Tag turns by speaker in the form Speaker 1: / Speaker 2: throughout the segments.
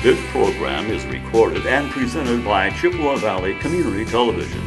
Speaker 1: This program is recorded and presented by Chippewa Valley Community Television.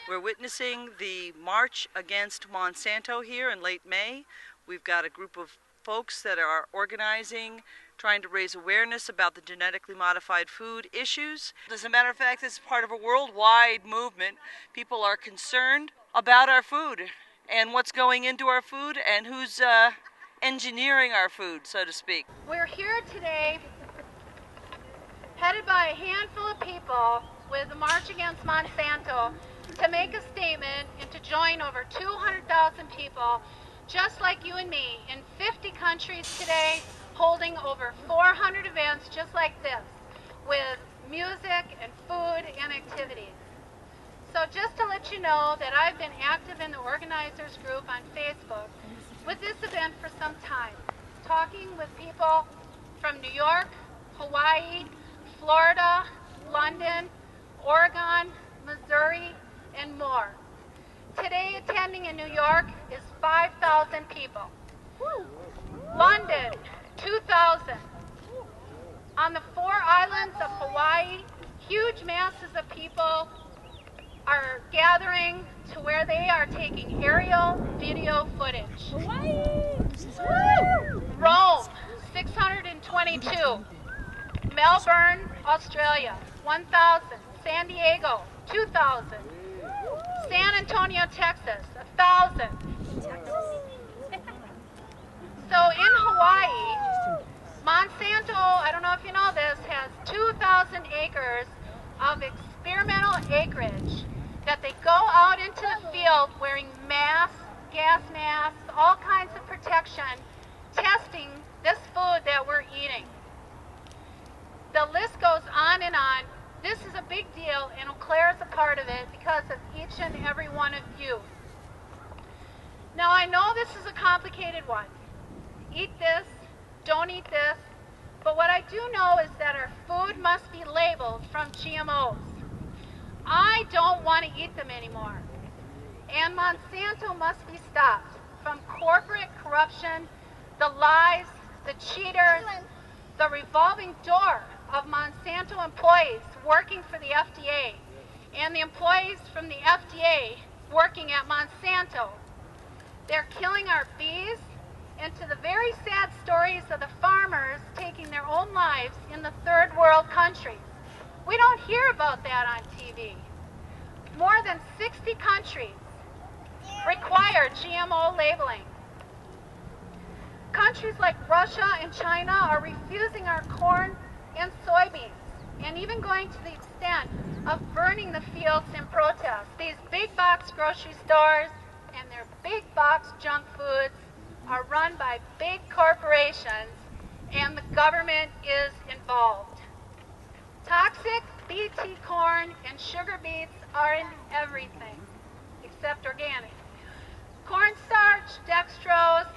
Speaker 2: We're witnessing the march against Monsanto here in late May. We've got a group of folks that are organizing, trying to raise awareness about the genetically modified food issues. As a matter of fact, this is part of a worldwide movement. People are concerned about our food and what's going into our food and who's engineering our food, so to speak.
Speaker 3: We're here today headed by a handful of people with the March Against Monsanto to make a statement and to join over 200,000 people just like you and me in 50 countries today, holding over 400 events just like this with music and food and activities. So just to let you know that I've been active in the organizers group on Facebook with this event for some time, talking with people from New York, Hawaii, Florida, London, Oregon, Missouri, and more. Today attending in New York is 5,000 people. London, 2,000. On the 4 islands of Hawaii, huge masses of people are gathering to where they are taking aerial video footage. Rome, 622. Melbourne, Australia, 1,000. San Diego, 2,000. San Antonio, Texas, 1,000. So in Hawaii, Monsanto, I don't know if you know this, has 2,000 acres of experimental acreage that they go out into the field wearing masks, gas masks, all kinds of protection, testing this food that we're eating. The list goes on and on. This is a big deal, and Eau Claire is a part of it because of each and every one of you. Now, I know this is a complicated one. Eat this, don't eat this, but what I do know is that our food must be labeled from GMOs. I don't want to eat them anymore. And Monsanto must be stopped from corporate corruption, the lies, the cheaters, the revolving door of Monsanto employees working for the FDA and the employees from the FDA working at Monsanto. They're killing our bees, and to the very sad stories of the farmers taking their own lives in the third world countries. We don't hear about that on TV. More than 60 countries require GMO labeling. Countries like Russia and China are refusing our corn and soybeans, and even going to the extent of burning the fields in protest. These big box grocery stores and their big box junk foods are run by big corporations, and the government is involved. Toxic BT corn and sugar beets are in everything except organic. Cornstarch, dextrose,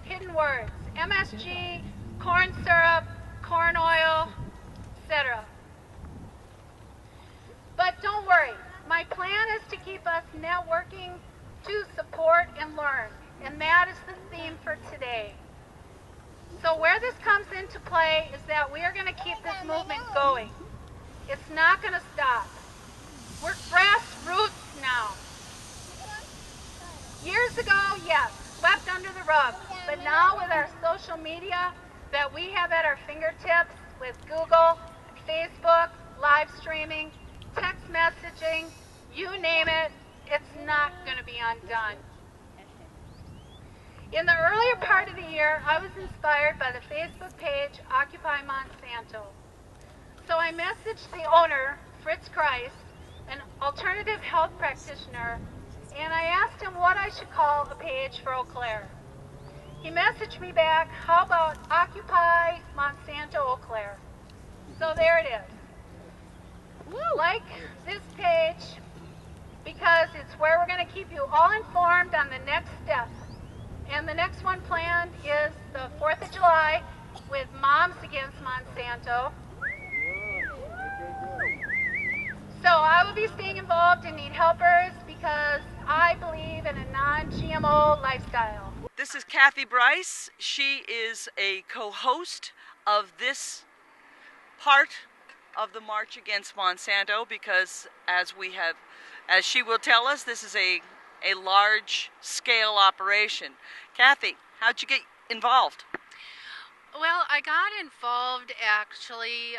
Speaker 3: hidden words, MSG, corn syrup, corn oil, etc. But don't worry, my plan is to keep us networking to support and learn, and that is the theme for today. So where this comes into play is that we are going to keep this movement going. It's not going to stop. We're grassroots now. Years ago, yes, swept under the rug, but now with our social media that we have at our fingertips with Google, Facebook, live streaming, text messaging, you name it, it's not going to be undone. In the earlier part of the year, I was inspired by the Facebook page Occupy Monsanto. So I messaged the owner, Fritz Kreis, an alternative health practitioner, and I asked him what I should call the page for Eau Claire. He messaged me back, how about Occupy Monsanto Eau Claire? So there it is. Like this page, because it's where we're going to keep you all informed on the next step. And the next one planned is the 4th of July with Moms Against Monsanto. be staying involved and need helpers because I believe in a non-GMO lifestyle.
Speaker 2: This is Kathy Bryce. She is a co-host of this part of the March Against Monsanto because, as she will tell us, this is a large-scale operation. Kathy, how'd you get involved?
Speaker 4: Well, I got involved actually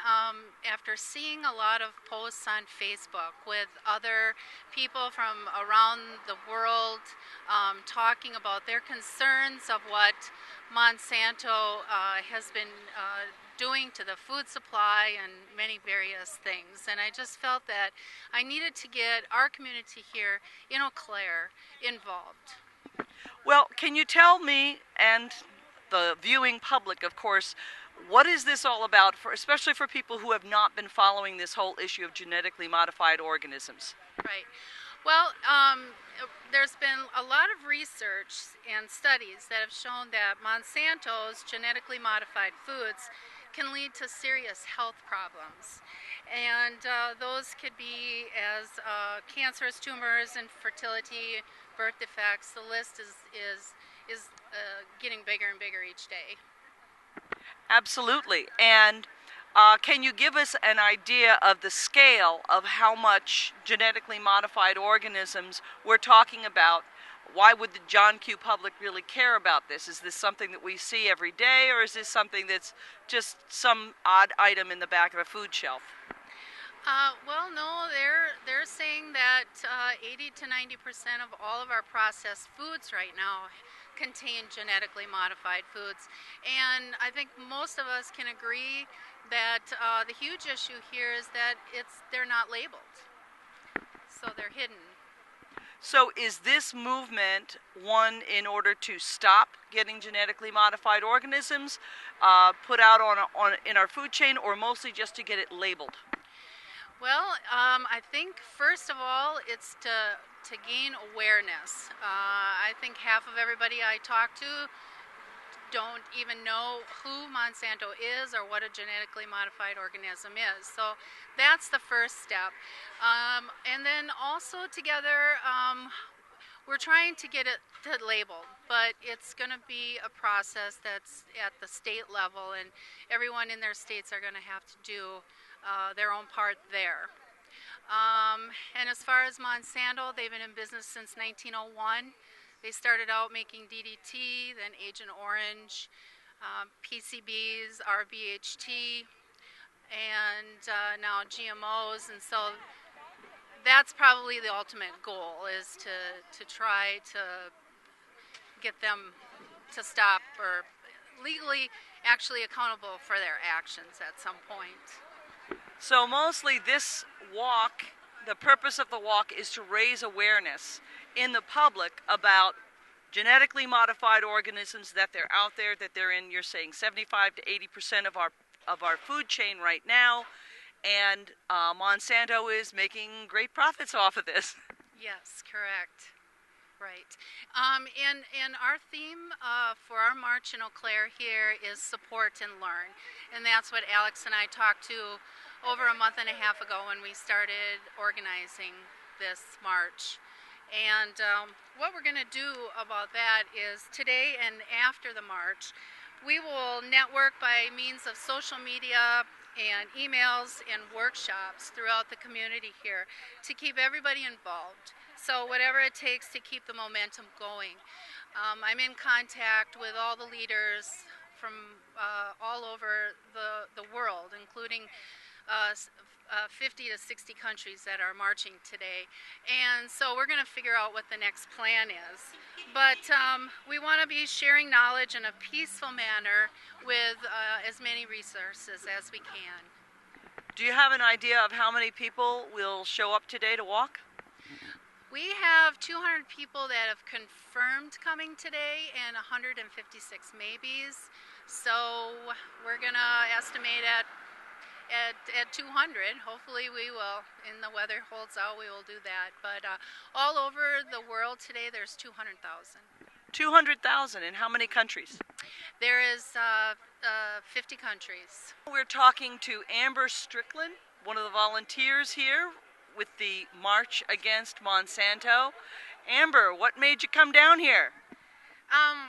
Speaker 4: after seeing a lot of posts on Facebook with other people from around the world talking about their concerns of what Monsanto has been doing to the food supply and many various things. And I just felt that I needed to get our community here in Eau Claire involved.
Speaker 2: Well, can you tell me and the viewing public, of course, what is this all about, especially for people who have not been following this whole issue of genetically modified organisms?
Speaker 4: Right. Well, there's been a lot of research and studies that have shown that Monsanto's genetically modified foods can lead to serious health problems. And those could be as cancerous tumors, infertility, birth defects. The list is getting bigger and bigger each day.
Speaker 2: Absolutely. And can you give us an idea of the scale of how much genetically modified organisms we're talking about? Why would the John Q. public really care about this? Is this something that we see every day, or is this something that's just some odd item in the back of a food shelf?
Speaker 4: Well, no, they're saying that 80 to 90% of all of our processed foods right now contain genetically modified foods. And I think most of us can agree that the huge issue here is that they're not labeled. So they're hidden.
Speaker 2: So is this movement one in order to stop getting genetically modified organisms put out in our food chain, or mostly just to get it labeled?
Speaker 4: Well, I think first of all, it's to gain awareness. I think half of everybody I talk to don't even know who Monsanto is or what a genetically modified organism is. So that's the first step. And then also together, we're trying to get it labeled, but it's going to be a process that's at the state level, and everyone in their states are going to have to do their own part there. And as far as Monsanto, they've been in business since 1901. They started out making DDT, then Agent Orange, PCBs, RBHT, and now GMOs. And so that's probably the ultimate goal, is to try to get them to stop or legally actually accountable for their actions at some point.
Speaker 2: So mostly this walk, the purpose of the walk is to raise awareness in the public about genetically modified organisms, that they're out there, that they're in, you're saying 75 to 80% of our food chain right now, and Monsanto is making great profits off of this.
Speaker 4: Yes, correct. Right. And our theme for our March in Eau Claire here is support and learn. And that's what Alex and I talked to over a month and a half ago when we started organizing this march. And what we're going to do about that is today and after the march, we will network by means of social media and emails and workshops throughout the community here to keep everybody involved. So whatever it takes to keep the momentum going. I'm in contact with all the leaders from all over the world, including 50 to 60 countries that are marching today. And so we're going to figure out what the next plan is. But we want to be sharing knowledge in a peaceful manner with as many resources as we can.
Speaker 2: Do you have an idea of how many people will show up today to walk?
Speaker 4: We have 200 people that have confirmed coming today and 156 maybes. So we're going to estimate at 200. Hopefully we will, and the weather holds out, we will do that. But all over the world today, there's 200,000.
Speaker 2: 200,000 in how many countries?
Speaker 4: There is 50 countries.
Speaker 2: We're talking to Amber Strickland, one of the volunteers here. with the March Against Monsanto. Amber, what made you come down here?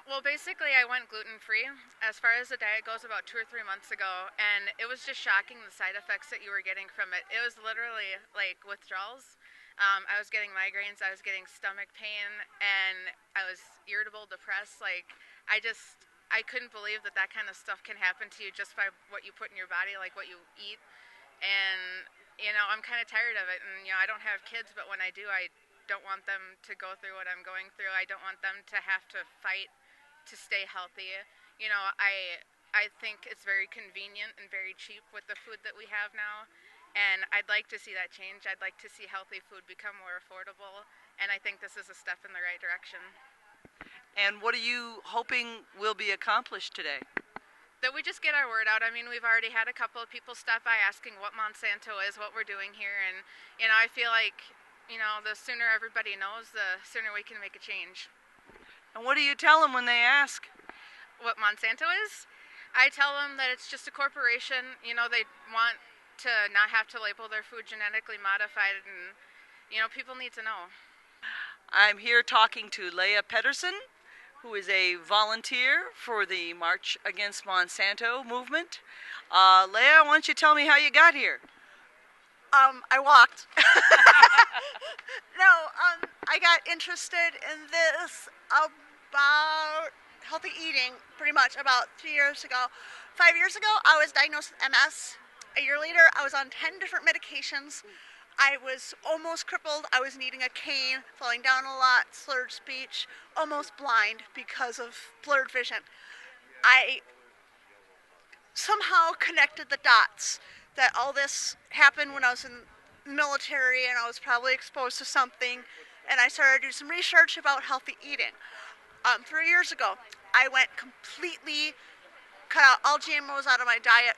Speaker 4: Well, basically, I went gluten-free as far as the diet goes about 2 or 3 months ago, and it was just shocking the side effects that you were getting from it. It was literally like withdrawals. I was getting migraines, I was getting stomach pain, and I was irritable, depressed. Like, I couldn't believe that that kind of stuff can happen to you just by what you put in your body, like what you eat. And, I'm kind of tired of it. And, I don't have kids, but when I do, I don't want them to go through what I'm going through. I don't want them to have to fight to stay healthy. I think it's very convenient and very cheap with the food that we have now, and I'd like to see that change. I'd like to see healthy food become more affordable, and I think this is a step in the right direction.
Speaker 2: And what are you hoping will be accomplished today?
Speaker 4: That we just get our word out. I mean, we've already had a couple of people stop by asking what Monsanto is, what we're doing here, and I feel like the sooner everybody knows, the sooner we can make a change.
Speaker 2: And what do you tell them when they ask?
Speaker 4: What Monsanto is? I tell them that it's just a corporation. They want to not have to label their food genetically modified, and, people need to know.
Speaker 2: I'm here talking to Leah Pedersen, who is a volunteer for the March Against Monsanto movement. Leah, why don't you tell me how you got here?
Speaker 5: I walked. I got interested in this about healthy eating pretty much about 3 years ago. 5 years ago, I was diagnosed with MS. A year later, I was on 10 different medications. I was almost crippled. I was needing a cane, falling down a lot, slurred speech, almost blind because of blurred vision. I somehow connected the dots that all this happened when I was in the military and I was probably exposed to something, and I started to do some research about healthy eating. 3 years ago, I went completely, cut out all GMOs out of my diet,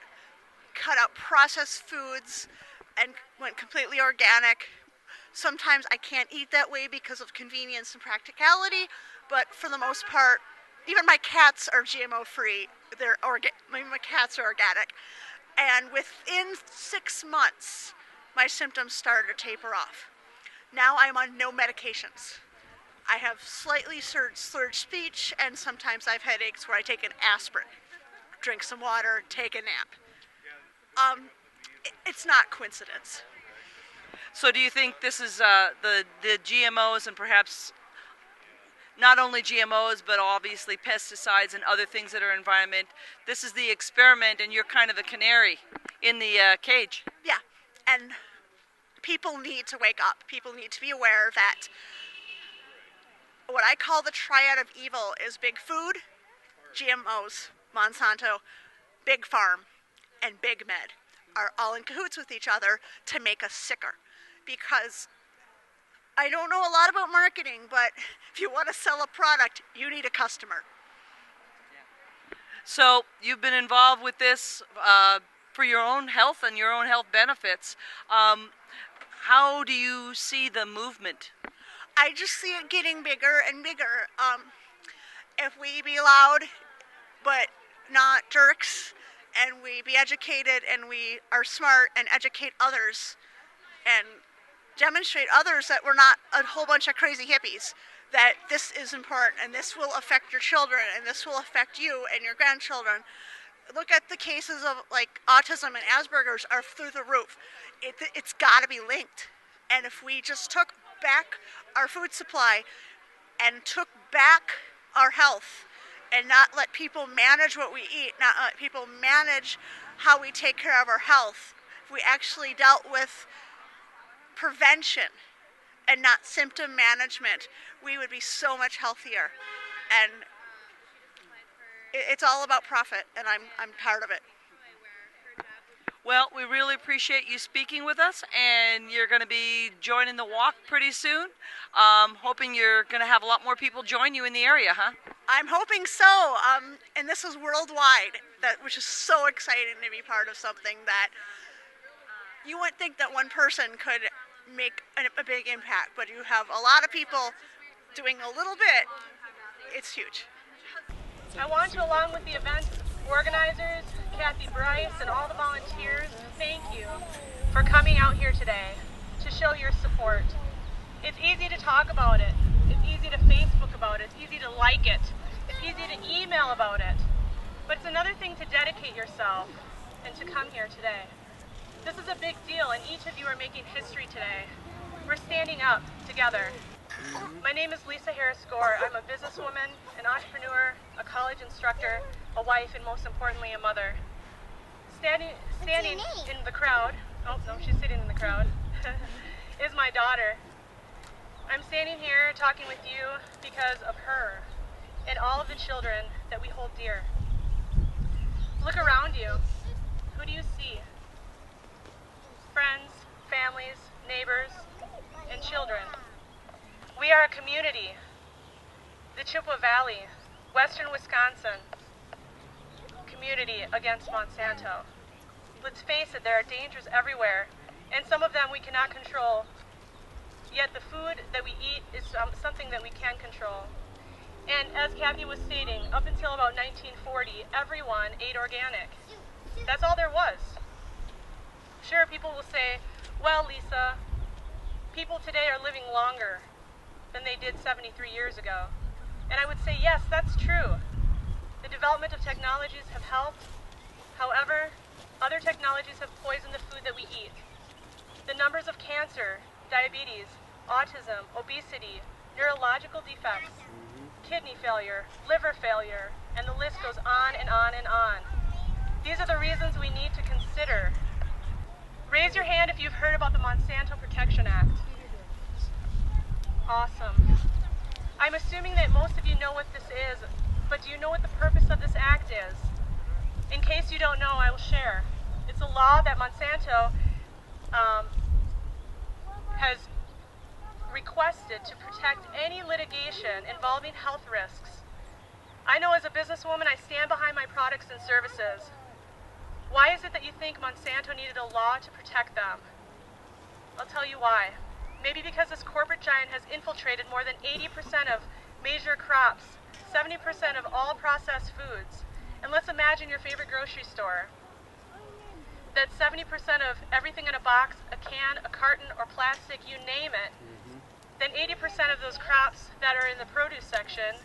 Speaker 5: cut out processed foods, and went completely organic. Sometimes I can't eat that way because of convenience and practicality, but for the most part, even my cats are GMO free. My cats are organic. And within 6 months, my symptoms started to taper off. Now I'm on no medications. I have slightly slurred speech, and sometimes I have headaches where I take an aspirin, drink some water, take a nap. It's not coincidence.
Speaker 2: So do you think this is the GMOs and perhaps not only GMOs, but obviously pesticides and other things that are environment, this is the experiment and you're kind of the canary in the cage?
Speaker 5: Yeah, and people need to wake up. People need to be aware that what I call the triad of evil is big food, GMOs, Monsanto, big farm, and big med are all in cahoots with each other to make us sicker. Because I don't know a lot about marketing, but if you want to sell a product, you need a customer.
Speaker 2: So you've been involved with this for your own health and your own health benefits. How do you see the movement?
Speaker 5: I just see it getting bigger and bigger. If we be loud, but not jerks, and we be educated, and we are smart and educate others, and demonstrate others that we're not a whole bunch of crazy hippies, that this is important, and this will affect your children, and this will affect you and your grandchildren. Look at the cases of like autism and Asperger's are through the roof. It's got to be linked. And if we just took back our food supply and took back our health and not let people manage what we eat, not let people manage how we take care of our health, if we actually dealt with prevention and not symptom management, we would be so much healthier. And it's all about profit, and I'm tired of it.
Speaker 2: Well, we really appreciate you speaking with us, and you're going to be joining the walk pretty soon. Hoping you're going to have a lot more people join you in the area, huh?
Speaker 5: I'm hoping so. And this is worldwide, which is so exciting to be part of something that you wouldn't think that one person could make a big impact, but you have a lot of people doing a little bit. It's huge.
Speaker 3: I want to, along with the event organizers, Kathy Bryce, and all the volunteers, thank you for coming out here today to
Speaker 6: show your support. It's easy to talk about it. It's easy to Facebook about it. It's easy to like it. It's easy to email about it. But it's another thing to dedicate yourself and to come here today. This is a big deal, and each of you are making history today. We're standing up together. My name is Lisa Harris-Gore. I'm a businesswoman, an entrepreneur, a college instructor, a wife, and most importantly, a mother. Standing in the crowd, oh no, she's sitting in the crowd, is my daughter. I'm standing here talking with you because of her and all of the children that we hold dear. Look around you. Who do you see? Friends, families, neighbors, and children. We are a community, the Chippewa Valley, western Wisconsin, community against Monsanto. Let's face it, there are dangers everywhere, and some of them we cannot control. Yet the food that we eat is something that we can control. And as Kathy was stating, up until about 1940, everyone ate organic. That's all there was. Sure, people will say, well, Lisa, people today are living longer than they did 73 years ago. And I would say, yes, that's true. The development of technologies have helped. However, other technologies have poisoned the food that we eat. The numbers of cancer, diabetes, autism, obesity, neurological defects, kidney failure, liver failure, and the list goes on and on and on. These are the reasons we need to consider. Raise your hand if you've heard about the Monsanto Protection Act. Awesome. I'm assuming that most of you know what this is, but do you know what the purpose of this act is? In case you don't know, I will share. It's a law that Monsanto has requested to protect any litigation involving health risks. I know as a businesswoman, I stand behind my products and services. Why is it that you think Monsanto needed a law to protect them? I'll tell you why. Maybe because this corporate giant has infiltrated more than 80% of major crops, 70% of all processed foods. And let's imagine your favorite grocery store. That 70% of everything in a box, a can, a carton, or plastic, you name it, then 80% of those crops that are in the produce section,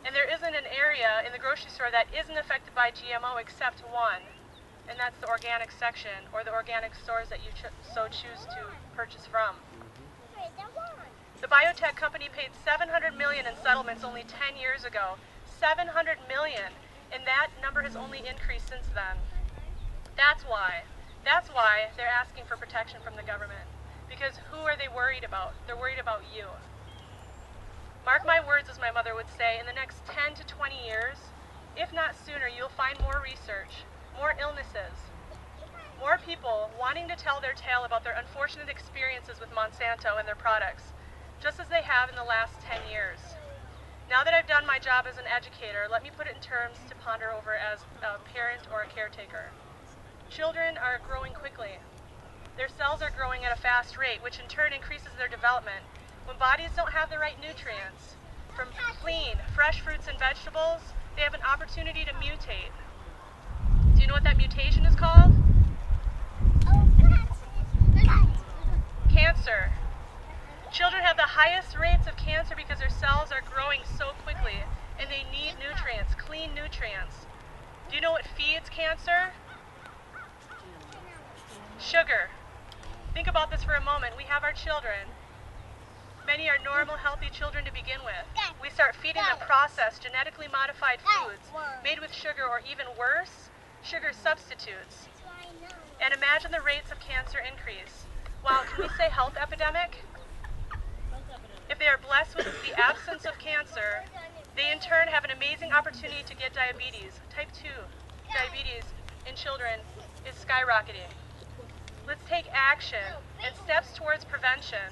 Speaker 6: and there isn't an area in the grocery store that isn't affected by GMO except one, and that's the organic section, or the organic stores that you so choose to purchase from. The biotech company paid $700 million in settlements only 10 years ago. $700 million, and that number has only increased since then. That's why they're asking for protection from the government. Because who are they worried about? They're worried about you. Mark my words, as my mother would say, in the next 10 to 20 years, if not sooner, you'll find more research, more illnesses, more people wanting to tell their tale about their unfortunate experiences with Monsanto and their products, just as they have in the last 10 years. Now that I've done my job as an educator, let me put it in terms to ponder over as a parent or a caretaker. Children are growing quickly. Their cells are growing at a fast rate, which in turn increases their development. When bodies don't have the right nutrients from clean, fresh fruits and vegetables, they have an opportunity to mutate. Do you know what that mutation is called? Cancer. Children have the highest rates of cancer because their cells are growing so quickly, and they need nutrients, clean nutrients. Do you know what feeds cancer? Sugar. Think about this for a moment. We have our children. Many are normal, healthy children to begin with. We start feeding them processed, genetically modified foods made with sugar, or even worse, sugar substitutes. And imagine the rates of cancer increase. Wow, can we say health epidemic? If they are blessed with the absence of cancer, they in turn have an amazing opportunity to get diabetes. Type 2 diabetes in children is skyrocketing. Let's take action and steps towards prevention.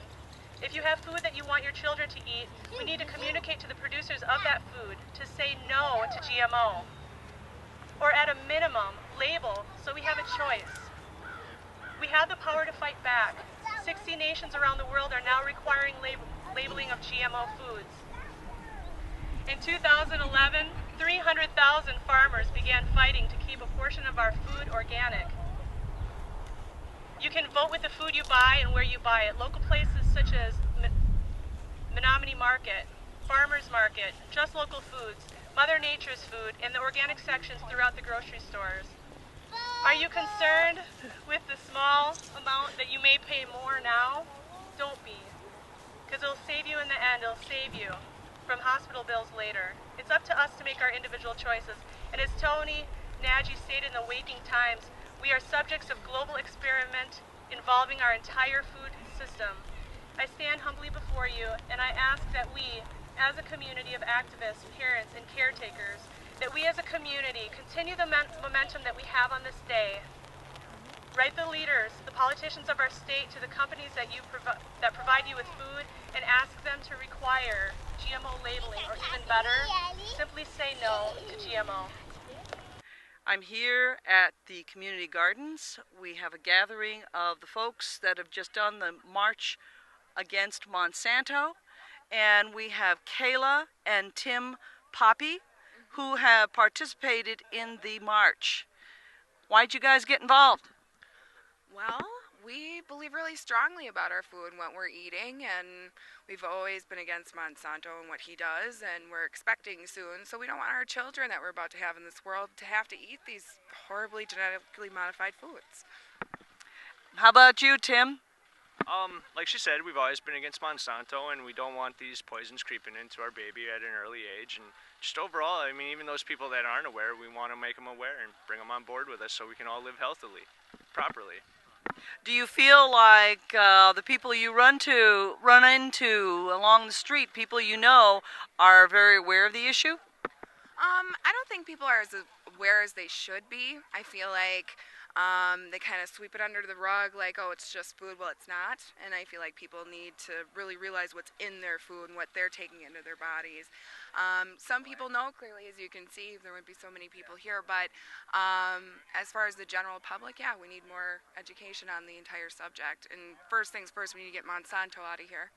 Speaker 6: If you have food that you want your children to eat, we need to communicate to the producers of that food to say no to GMO. Or at a minimum, label so we have a choice. We have the power to fight back. 60 nations around the world are now requiring labeling of GMO foods. In 2011, 300,000 farmers began fighting to keep a portion of our food organic. You can vote with the food you buy and where you buy it. Local places such as Menominee Market, Farmers Market, Just Local Foods, Mother Nature's Food, and the organic sections throughout the grocery stores. Are you concerned with the small amount that you may pay more now? Don't be, because it'll save you in the end. It'll save you from hospital bills later. It's up to us to make our individual choices. And as Tony Nagy stated in the Waking Times, we are subjects of global experiment involving our entire food system. I stand humbly before you, and I ask that we, as a community of activists, parents, and caretakers, that we as a community continue the momentum that we have on this day. Write the leaders, the politicians of our state, to the companies that provide you with food, and ask them to require GMO labeling, or even better, simply say no to GMO.
Speaker 2: I'm here at the community gardens. We have a gathering of the folks that have just done the march against Monsanto, and we have Kayla and Tim Poppy who have participated in the march. Why'd you guys get involved?
Speaker 7: Well, we believe really strongly about our food and what we're eating, and we've always been against Monsanto and what he does, and we're expecting soon, so we don't want our children that we're about to have in this world to have to eat these horribly genetically modified foods.
Speaker 2: How about you, Tim?
Speaker 8: Like she said, we've always been against Monsanto, and we don't want these poisons creeping into our baby at an early age. And just overall, I mean, even those people that aren't aware, we want to make them aware and bring them on board with us so we can all live healthily, properly.
Speaker 2: Do you feel like the people you run into along the street, people you know, are very aware of the issue?
Speaker 7: I don't think people are as aware as they should be. I feel like they kind of sweep it under the rug like, oh, it's just food. Well, it's not. And I feel like people need to really realize what's in their food and what they're taking into their bodies. Some people know clearly, as you can see, there wouldn't be so many people here. But as far as the general public, yeah, we need more education on the entire subject. And first things first, we need to get Monsanto out of here.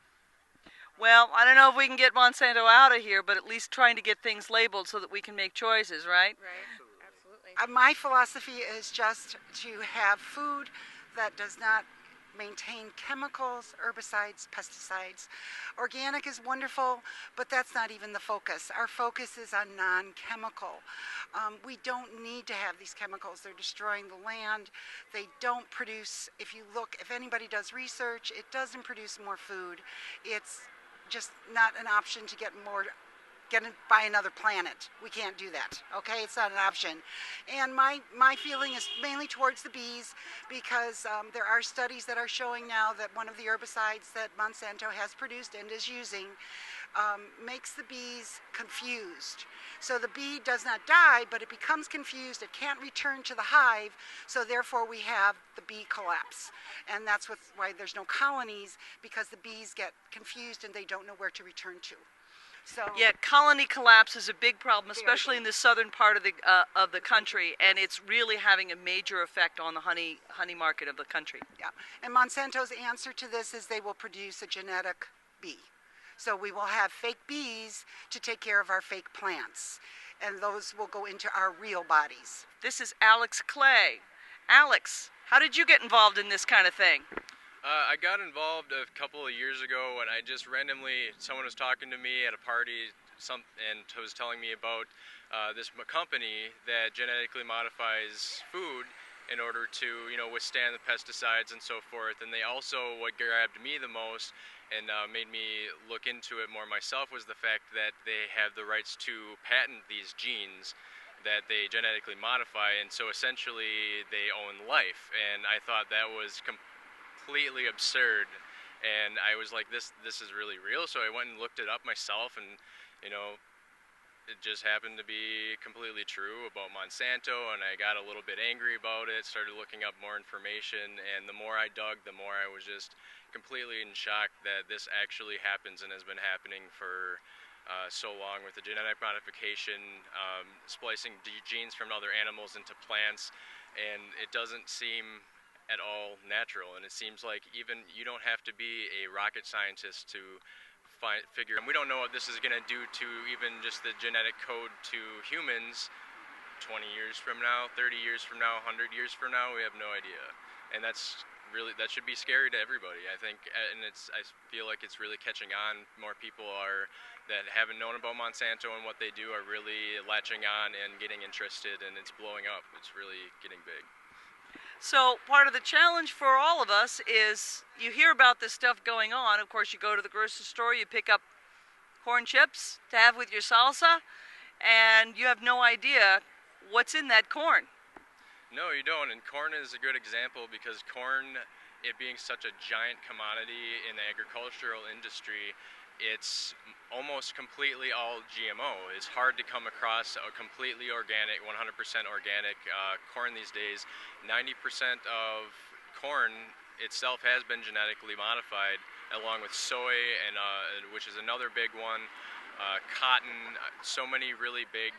Speaker 2: Well, I don't know if we can get Monsanto out of here, but at least trying to get things labeled so that we can make choices, right?
Speaker 7: Right. Absolutely.
Speaker 9: My philosophy is just to have food that does not maintain chemicals, herbicides, pesticides. Organic is wonderful, but that's not even the focus. Our focus is on non-chemical. We don't need to have these chemicals. They're destroying the land. They don't produce, if anybody does research, it doesn't produce more food. It's just not an option to get by another planet. We can't do that, okay? It's not an option. And my feeling is mainly towards the bees, because there are studies that are showing now that one of the herbicides that Monsanto has produced and is using makes the bees confused. So the bee does not die, but it becomes confused. It can't return to the hive, so therefore we have the bee collapse. And that's why there's no colonies, because the bees get confused and they don't know where to return to. So,
Speaker 2: yeah, colony collapse is a big problem, especially in the southern part of the country, and it's really having a major effect on the honey market of the country.
Speaker 9: Yeah, and Monsanto's answer to this is they will produce a genetic bee. So we will have fake bees to take care of our fake plants, and those will go into our real bodies.
Speaker 2: This is Alex Clay. Alex, how did you get involved in this kind of thing?
Speaker 10: I got involved a couple of years ago when I just randomly, someone was talking to me at a party and was telling me about this company that genetically modifies food in order to, withstand the pesticides and so forth. And they also, what grabbed me the most and made me look into it more myself was the fact that they have the rights to patent these genes that they genetically modify, and so essentially they own life. And I thought that was completely absurd, and I was like, this is really real. So I went and looked it up myself, and it just happened to be completely true about Monsanto, and I got a little bit angry about it, started looking up more information, and the more I dug, the more I was just completely in shock that this actually happens and has been happening for so long with the genetic modification, splicing genes from other animals into plants, and it doesn't seem at all natural. And it seems like even you don't have to be a rocket scientist to figure, and we don't know what this is going to do to even just the genetic code to humans 20 years from now, 30 years from now, 100 years from now. We have no idea. And that's that should be scary to everybody, I think, and I feel like it's really catching on. More people that haven't known about Monsanto and what they do are really latching on and getting interested, and it's blowing up. It's really getting big.
Speaker 2: So part of the challenge for all of us is you hear about this stuff going on. Of course, you go to the grocery store, you pick up corn chips to have with your salsa, and you have no idea what's in that corn.
Speaker 10: No, you don't, and corn is a good example because corn, it being such a giant commodity in the agricultural industry, it's almost completely all GMO. It's hard to come across a completely organic, 100% organic corn these days. 90% of corn itself has been genetically modified, along with soy, and which is another big one, cotton, so many really big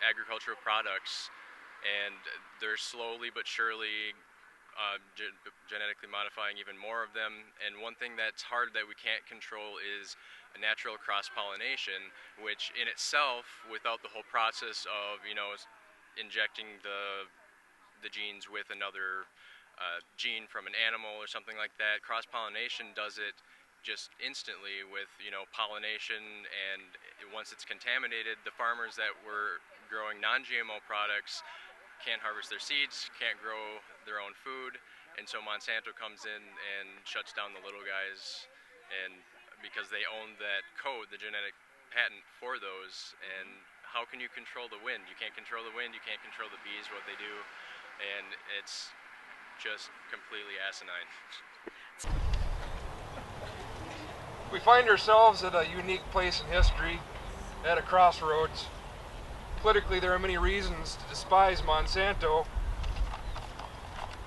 Speaker 10: agricultural products. And they're slowly but surely genetically modifying even more of them. And one thing that's hard that we can't control is a natural cross-pollination, which in itself, without the whole process of, injecting the genes with another gene from an animal or something like that, cross-pollination does it just instantly with, pollination. And once it's contaminated, the farmers that were growing non-GMO products can't harvest their seeds, can't grow their own food, and so Monsanto comes in and shuts down the little guys, and because they own that code, the genetic patent for those. And how can you control the wind? You can't control the wind, you can't control the bees, what they do, and it's just completely asinine.
Speaker 11: We find ourselves at a unique place in history, at a crossroads. Politically, there are many reasons to despise Monsanto,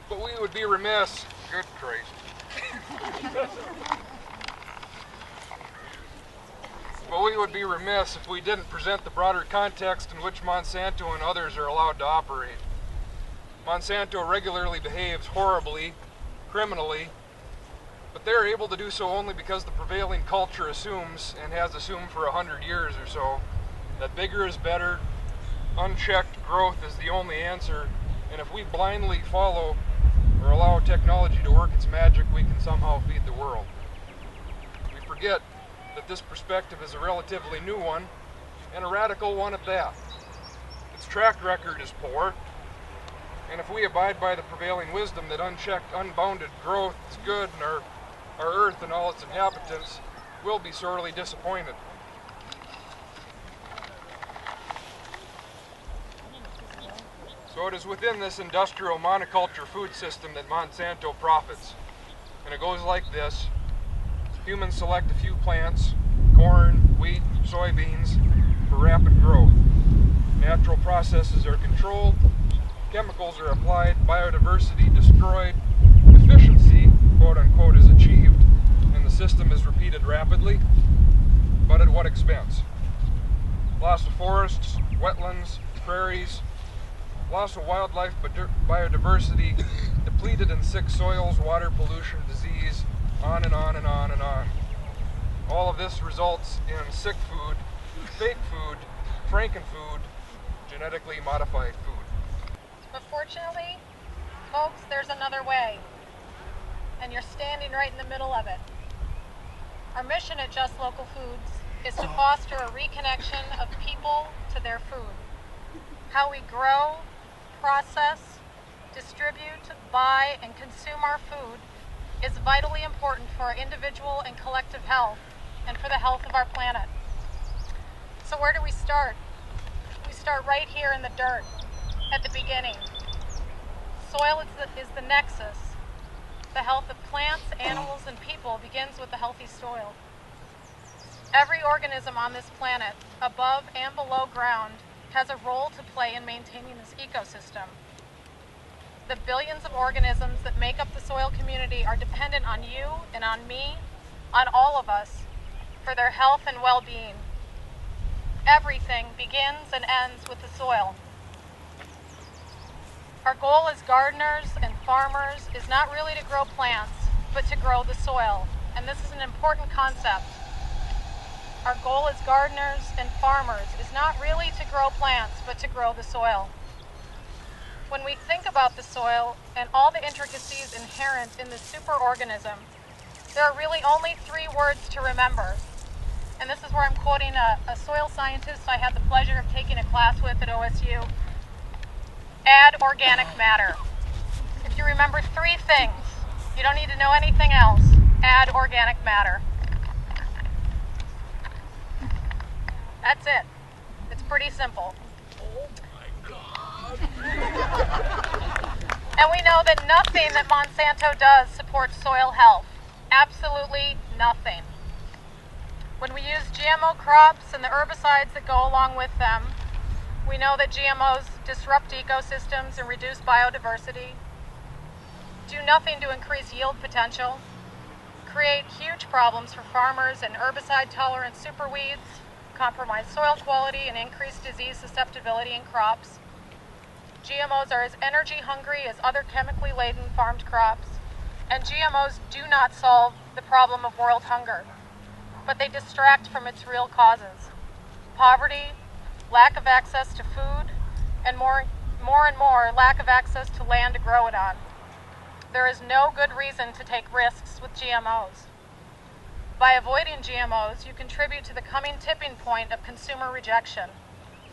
Speaker 11: but we would be remiss, good Christ, but we would be remiss if we didn't present the broader context in which Monsanto and others are allowed to operate. Monsanto regularly behaves horribly, criminally, but they're able to do so only because the prevailing culture assumes, and has assumed for 100 years or so, that bigger is better. Unchecked growth is the only answer, and if we blindly follow or allow technology to work its magic, we can somehow feed the world. We forget that this perspective is a relatively new one, and a radical one at that. Its track record is poor, and if we abide by the prevailing wisdom that unchecked, unbounded growth is good and our earth and all its inhabitants, we'll be sorely disappointed. So it is within this industrial monoculture food system that Monsanto profits. And it goes like this. Humans select a few plants, corn, wheat, soybeans, for rapid growth. Natural processes are controlled, chemicals are applied, biodiversity destroyed, efficiency, quote unquote, is achieved, and the system is repeated rapidly, but at what expense? Loss of forests, wetlands, prairies, loss of wildlife biodiversity, depleted and sick soils, water pollution, disease, on and on and on and on. All of this results in sick food, fake food, frankenfood, genetically modified food.
Speaker 3: But fortunately, folks, there's another way, and you're standing right in the middle of it. Our mission at Just Local Foods is to foster a reconnection of people to their food. How we grow, process, distribute, buy, and consume our food is vitally important for our individual and collective health and for the health of our planet. So where do we start? We start right here in the dirt, at the beginning. Soil is the nexus. The health of plants, animals, and people begins with a healthy soil. Every organism on this planet, above and below ground, has a role to play in maintaining this ecosystem. The billions of organisms that make up the soil community are dependent on you and on me, on all of us, for their health and well-being. Everything begins and ends with the soil. Our goal as gardeners and farmers is not really to grow plants, but to grow the soil, and this is an important concept. Our goal as gardeners and farmers is not really to grow plants, but to grow the soil. when we think about the soil and all the intricacies inherent in this superorganism, there are really only 3 words to remember. And this is where I'm quoting a soil scientist I had the pleasure of taking a class with at OSU. Add organic matter. If you remember 3 things, you don't need to know anything else. Add organic matter. That's it. It's pretty simple. Oh my God. And we know that nothing that Monsanto does supports soil health. Absolutely nothing. When we use GMO crops and the herbicides that go along with them, we know that GMOs disrupt ecosystems and reduce biodiversity, do nothing to increase yield potential, create huge problems for farmers and herbicide-tolerant superweeds, compromise soil quality, and increase disease susceptibility in crops. GMOs are as energy-hungry as other chemically-laden farmed crops, and GMOs do not solve the problem of world hunger, but they distract from its real causes: poverty, lack of access to food, and more and more lack of access to land to grow it on. There is no good reason to take risks with GMOs. By avoiding GMOs, you contribute to the coming tipping point of consumer rejection,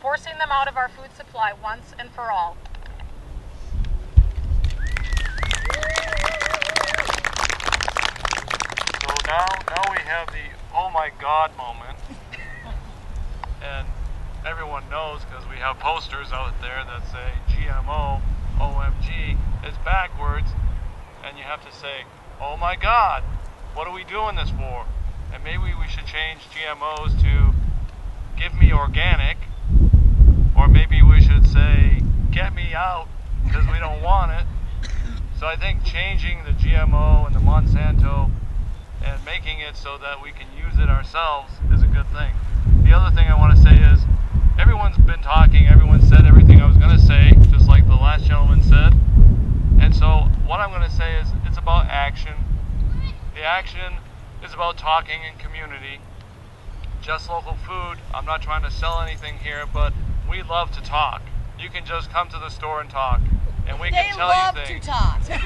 Speaker 3: forcing them out of our food supply once and for all.
Speaker 12: So now we have the oh my God moment. And everyone knows because we have posters out there that say GMO, OMG, is backwards. And you have to say, oh my God, what are we doing this for? And maybe we should change GMOs to give me organic, or maybe we should say, get me out, because we don't want it. So I think changing the GMO and the Monsanto and making it so that we can use it ourselves is a good thing. The other thing I want to say is, everyone's been talking, everyone said everything I was going to say, just like the last gentleman said. And so what I'm going to say is, it's about action. The action is about talking in community. Just Local Food, I'm not trying to sell anything here, but we love to talk. You can just come to the store and talk, and we can tell you things.
Speaker 13: They love to talk.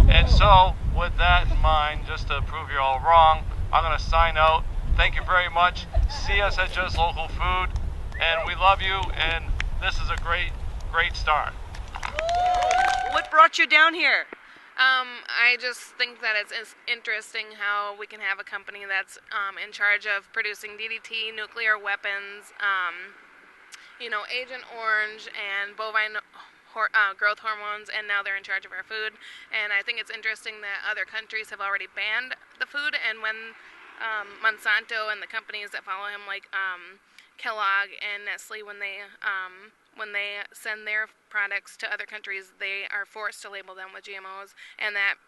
Speaker 12: And so, with that in mind, just to prove you're all wrong, I'm going to sign out. Thank you very much. See us at Just Local Food, and we love you, and this is a great start.
Speaker 2: What brought you down here?
Speaker 7: I just think that it's interesting how we can have a company that's in charge of producing DDT, nuclear weapons, Agent Orange, and bovine growth hormones, and now they're in charge of our food. And I think it's interesting that other countries have already banned the food, and when Monsanto and the companies that follow him, like Kellogg and Nestle, when they send their products to other countries, they are forced to label them with GMOs, and that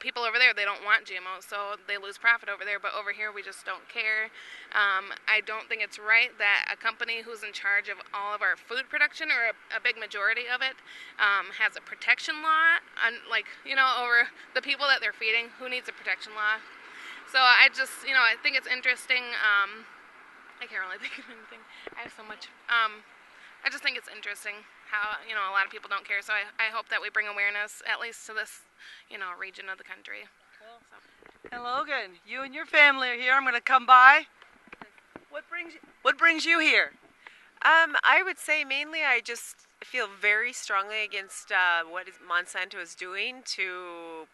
Speaker 7: people over there, they don't want GMOs, so they lose profit over there, but over here we just don't care. I don't think it's right that a company who's in charge of all of our food production, or a big majority of it, has a protection law on, over the people that they're feeding. Who needs a protection law? So I just, I think it's interesting. I can't really think of anything. I have so much. I just think it's interesting how, a lot of people don't care. So I hope that we bring awareness, at least to this, region of the country.
Speaker 2: Cool. So. And Logan, you and your family are here. I'm going to come by. What brings you here?
Speaker 14: I would say mainly I just feel very strongly against what Monsanto is doing to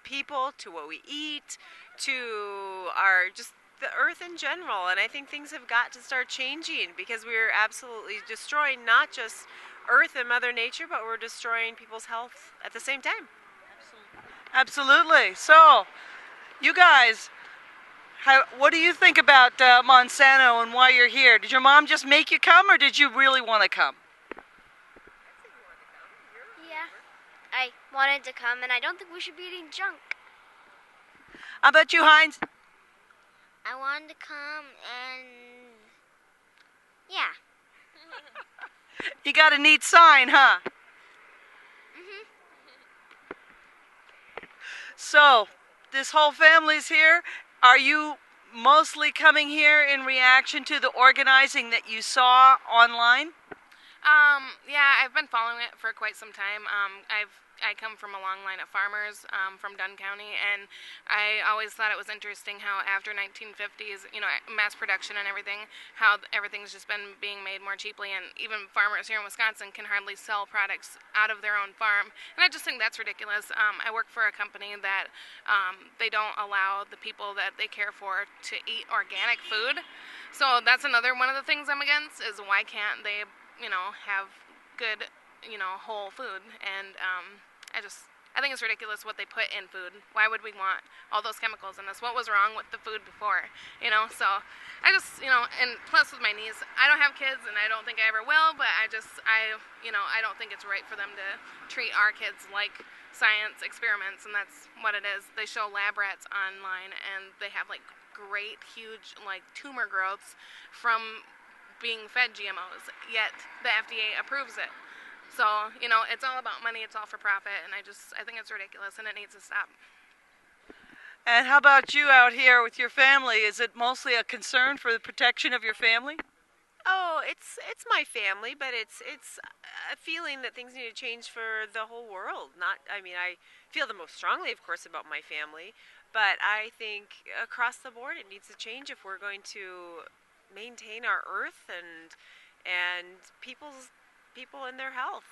Speaker 14: people, to what we eat, to our just the earth in general. And I think things have got to start changing, because we're absolutely destroying not just earth and Mother Nature, but we're destroying people's health at the same time.
Speaker 2: Absolutely. So, you guys, what do you think about Monsanto and why you're here? Did your mom just make you come, or did you really want to come?
Speaker 15: Yeah, I wanted to come, and I don't think we should be eating junk.
Speaker 2: How about you, Heinz?
Speaker 15: I wanted to come, and yeah.
Speaker 2: You got a neat sign, huh?
Speaker 15: Mhm.
Speaker 2: So, this whole family's here. Are you mostly coming here in reaction to the organizing that you saw online?
Speaker 13: Yeah, I've been following it for quite some time. I come from a long line of farmers from Dunn County, and I always thought it was interesting how after 1950s, mass production and everything, how everything's just been being made more cheaply, and even farmers here in Wisconsin can hardly sell products out of their own farm, and I just think that's ridiculous. I work for a company that they don't allow the people that they care for to eat organic food, so that's another one of the things I'm against, is why can't they have good, whole food. And I think it's ridiculous what they put in food. Why would we want all those chemicals in this? What was wrong with the food before? So I just, and plus with my niece, I don't have kids and I don't think I ever will, but I don't think it's right for them to treat our kids like science experiments, and that's what it is. They show lab rats online and they have like great, huge, like tumor growths from being fed GMOs, yet the FDA approves it. So, it's all about money, it's all for profit, and I think it's ridiculous and it needs to stop.
Speaker 2: And how about you out here with your family? Is it mostly a concern for the protection of your family?
Speaker 14: Oh, it's my family, but it's a feeling that things need to change for the whole world. I feel the most strongly, of course, about my family, but I think across the board it needs to change if we're going to maintain our earth and people and their health.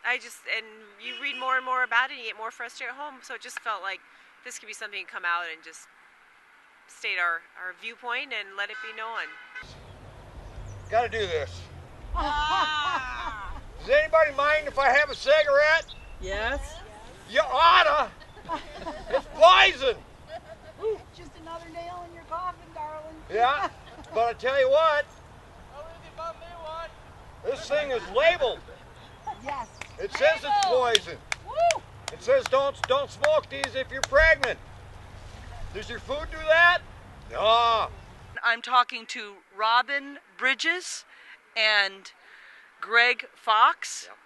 Speaker 14: And you read more and more about it and you get more frustrated at home, so it just felt like this could be something to come out and just state our viewpoint and let it be known.
Speaker 11: Gotta do this. Does anybody mind if I have a cigarette?
Speaker 2: Yes.
Speaker 11: You oughta. It's poison.
Speaker 16: Just another nail in your coffin, darling.
Speaker 11: Yeah, but I tell you what, this thing is labeled.
Speaker 16: Yes.
Speaker 11: It says it's poison.
Speaker 16: Woo!
Speaker 11: It says don't smoke these if you're pregnant. Does your food do that? No.
Speaker 2: I'm talking to Robin Bridges and Greg Fox.
Speaker 11: Yep.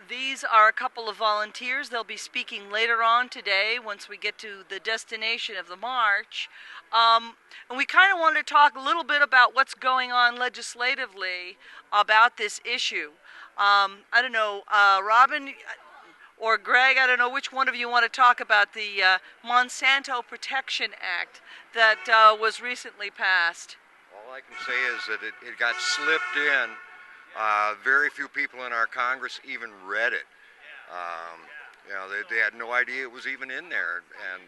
Speaker 2: These are a couple of volunteers. They'll be speaking later on today once we get to the destination of the march. And we kind of want to talk a little bit about what's going on legislatively about this issue. I don't know, Robin or Greg, I don't know which one of you want to talk about the Monsanto Protection Act that was recently passed.
Speaker 17: All I can say is that it got slipped in. Very few people in our Congress even read it. They had no idea it was even in there. And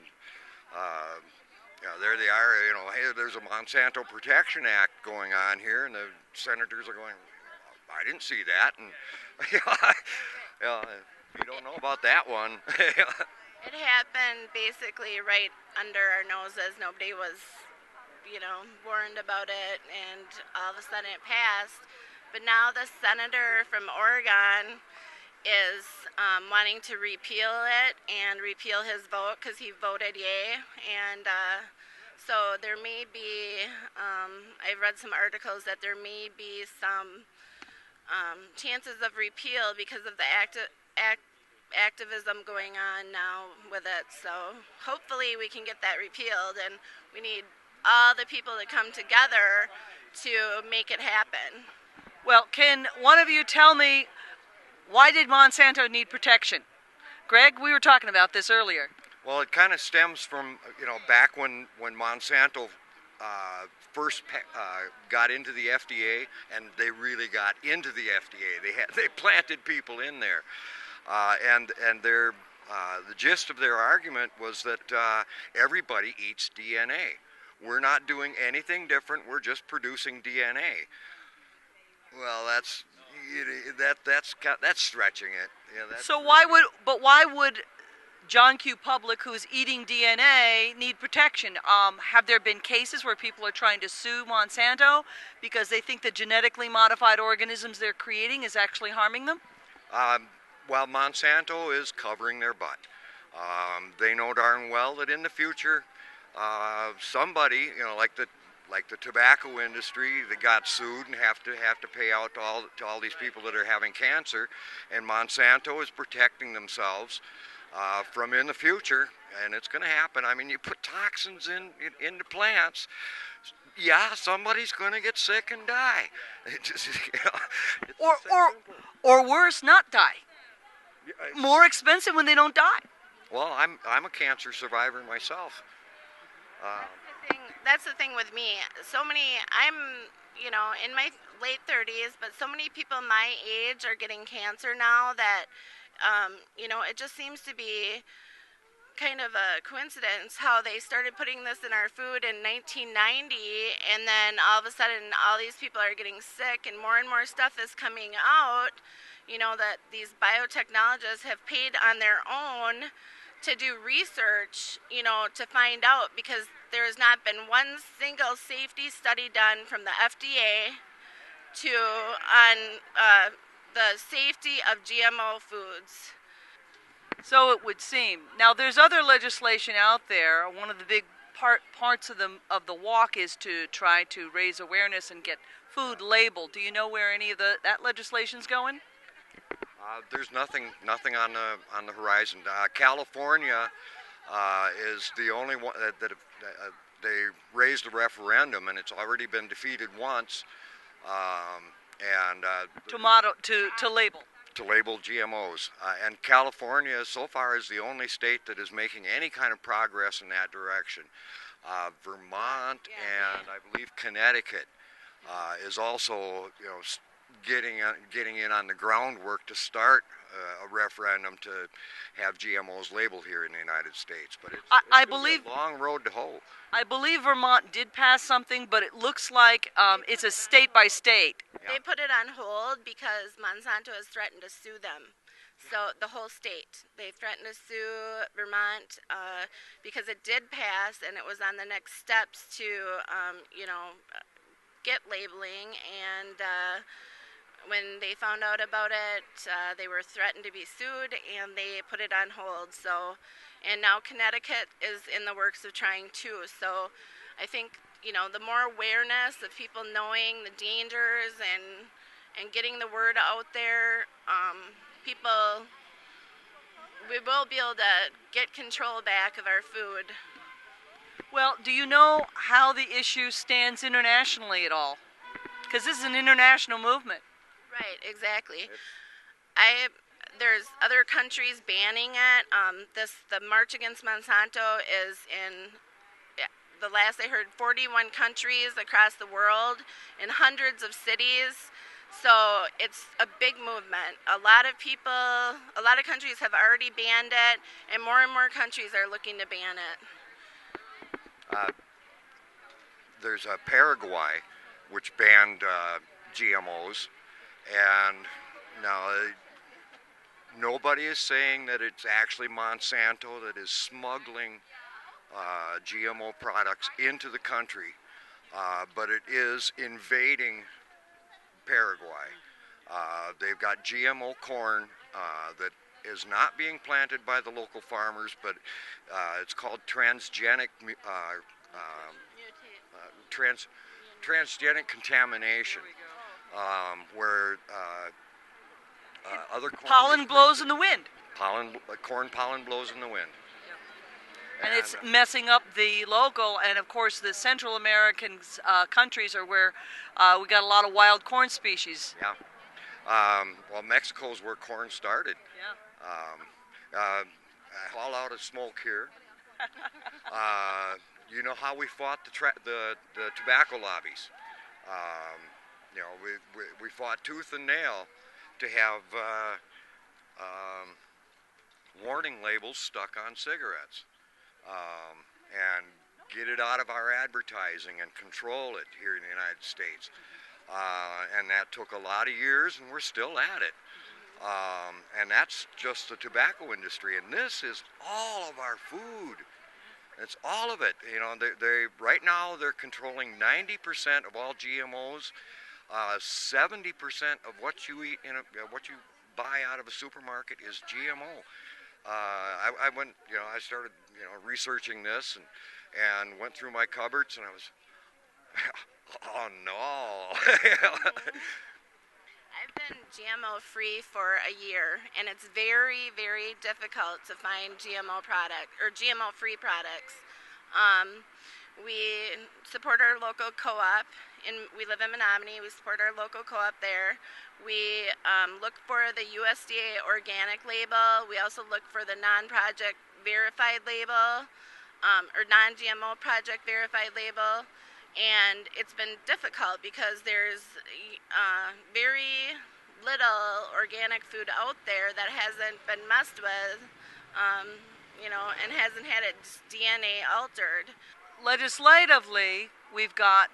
Speaker 17: there they are, hey, there's a Monsanto Protection Act going on here, and the senators are going, I didn't see that. And you don't know about that one.
Speaker 18: It happened basically right under our noses. Nobody was, warned about it, and all of a sudden it passed. But now the senator from Oregon is wanting to repeal it and repeal his vote because he voted yay. And so there may be, I've read some articles that there may be some chances of repeal because of the activism going on now with it. So hopefully we can get that repealed, and we need all the people to come together to make it happen.
Speaker 2: Well, can one of you tell me, why did Monsanto need protection? Greg, we were talking about this earlier.
Speaker 17: Well, it kind of stems from, back when Monsanto first got into the FDA, and they really got into the FDA. They planted people in there, and their the gist of their argument was that everybody eats DNA. We're not doing anything different. We're just producing DNA. Well, that's stretching it.
Speaker 2: So why would John Q. Public, who's eating DNA, need protection? Have there been cases where people are trying to sue Monsanto because they think the genetically modified organisms they're creating is actually harming them?
Speaker 17: Well, Monsanto is covering their butt. They know darn well that in the future, somebody, like the tobacco industry, that got sued and have to pay out to all these people that are having cancer, and Monsanto is protecting themselves from in the future, and it's going to happen. I mean, you put toxins into plants, yeah, somebody's going to get sick and die. It just,
Speaker 2: Or worse, not die. More expensive when they don't die.
Speaker 17: Well, I'm a cancer survivor myself.
Speaker 18: That's the thing with me. I'm, in my late 30s, but so many people my age are getting cancer now that, it just seems to be kind of a coincidence how they started putting this in our food in 1990, and then all of a sudden all these people are getting sick and more stuff is coming out, that these biotechnologists have paid on their own to do research, to find out, because there has not been one single safety study done from the FDA on the safety of GMO foods.
Speaker 2: So it would seem. Now, there's other legislation out there. One of the big parts of the walk is to try to raise awareness and get food labeled. Do you know where any of that legislation's going?
Speaker 17: There's nothing on the horizon. California is the only one that they raised a referendum, and it's already been defeated once. To label. To label GMOs. And California so far is the only state that is making any kind of progress in that direction. Vermont and I believe Connecticut is also, getting in on the groundwork to start a referendum to have GMOs labeled here in the United States. But it's a long road to hoe.
Speaker 2: I believe Vermont did pass something, but it looks like it's a state by state.
Speaker 18: Yeah. They put it on hold because Monsanto has threatened to sue them. So the whole state, they threatened to sue Vermont because it did pass, and it was on the next steps to, get labeling, and when they found out about it, they were threatened to be sued, and they put it on hold. So, and now Connecticut is in the works of trying too. So I think, the more awareness of people knowing the dangers and getting the word out there, we will be able to get control back of our food.
Speaker 2: Well, do you know how the issue stands internationally at all? Because this is an international movement.
Speaker 18: Right, exactly. There's other countries banning it. The March Against Monsanto is in, the last I heard, 41 countries across the world in hundreds of cities. So it's a big movement. A lot of countries have already banned it, and more countries are looking to ban it.
Speaker 17: There's Paraguay, which banned GMOs, and now nobody is saying that it's actually Monsanto that is smuggling GMO products into the country, but it is invading Paraguay. They've got GMO corn that is not being planted by the local farmers, but it's called transgenic transgenic contamination, where other
Speaker 2: pollen blows in the wind.
Speaker 17: Corn pollen blows in the wind.
Speaker 2: And it's messing up the local, and of course the Central American countries are where we got a lot of wild corn species.
Speaker 17: Yeah. Well, Mexico's where corn started.
Speaker 2: Yeah.
Speaker 17: All out of smoke here. You know how we fought the tobacco lobbies. We fought tooth and nail to have warning labels stuck on cigarettes. And get it out of our advertising and control it here in the United States. And that took a lot of years, and we're still at it. And that's just the tobacco industry, and this is all of our food. It's all of it. They right now they're controlling 90% of all GMOs, 70% of what you eat what you buy out of a supermarket is GMO. I went, I started, researching this and went through my cupboards, and I was, oh no.
Speaker 18: been GMO free for a year, and it's very, very difficult to find GMO free products. We support our local co-op. We live in Menominee. We support our local co-op there. We look for the USDA organic label. We also look for the non-project verified label, or non-GMO project verified label. And it's been difficult because there's very little organic food out there that hasn't been messed with, and hasn't had its DNA altered.
Speaker 2: Legislatively, we've got,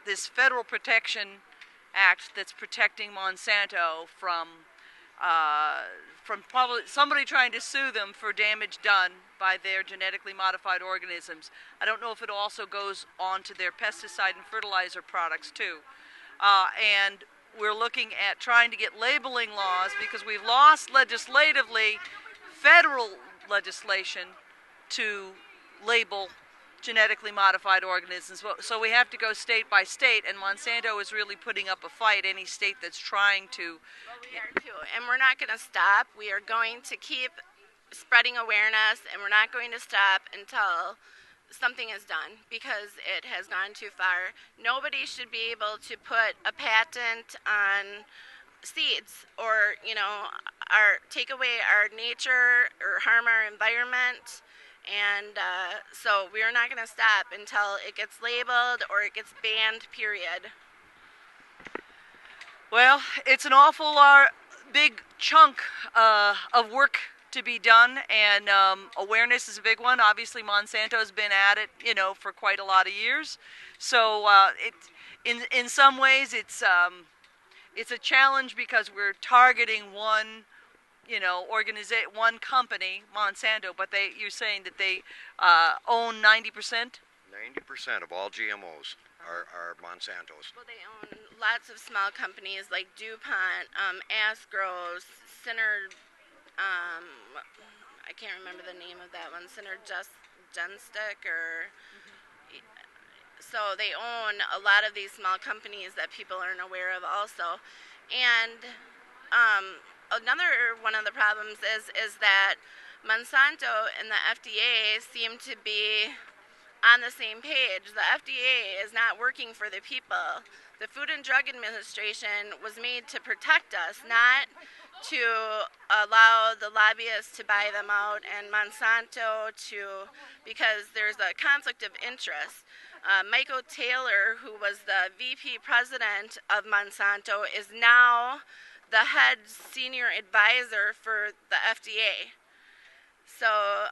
Speaker 2: this Federal Protection Act that's protecting Monsanto from probably somebody trying to sue them for damage done by their genetically modified organisms. I don't know if it also goes on to their pesticide and fertilizer products too. And we're looking at trying to get labeling laws because we've lost legislatively federal legislation to label genetically modified organisms. So we have to go state by state, and Monsanto is really putting up a fight, any state that's trying to.
Speaker 18: Well, we are too, and we're not going to stop. We are going to keep spreading awareness, and we're not going to stop until something is done, because it has gone too far. Nobody should be able to put a patent on seeds or, take away our nature or harm our environment. And so we're not going to stop until it gets labeled or it gets banned, period.
Speaker 2: Well, it's an awful big chunk of work to be done, and awareness is a big one. Obviously, Monsanto's been at it, for quite a lot of years. So in some ways, it's a challenge because we're targeting one one company, Monsanto, but you're saying that they own 90%?
Speaker 17: 90% of all GMOs are Monsanto's.
Speaker 18: Well, they own lots of small companies like DuPont, Asgrow, I can't remember the name of that one, Genstick, or... So they own a lot of these small companies that people aren't aware of also. And another one of the problems is that Monsanto and the FDA seem to be on the same page. The FDA is not working for the people. The Food and Drug Administration was made to protect us, not to allow the lobbyists to buy them out, and Monsanto because there's a conflict of interest. Michael Taylor, who was the VP president of Monsanto, is now the head senior advisor for the FDA. So,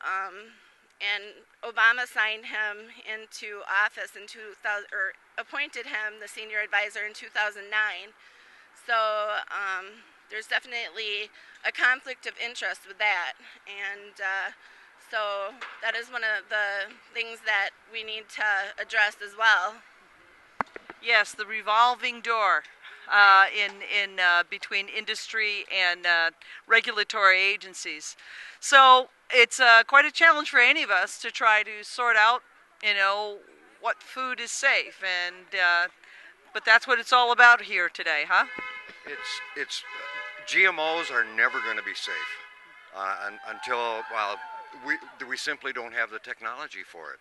Speaker 18: and Obama signed him into office in 2000, or appointed him the senior advisor in 2009. So, there's definitely a conflict of interest with that, and so that is one of the things that we need to address as well.
Speaker 2: Yes, the revolving door in between industry and regulatory agencies. So it's quite a challenge for any of us to try to sort out, what food is safe, and but that's what it's all about here today, huh?
Speaker 17: It's GMOs are never going to be safe until we simply don't have the technology for it.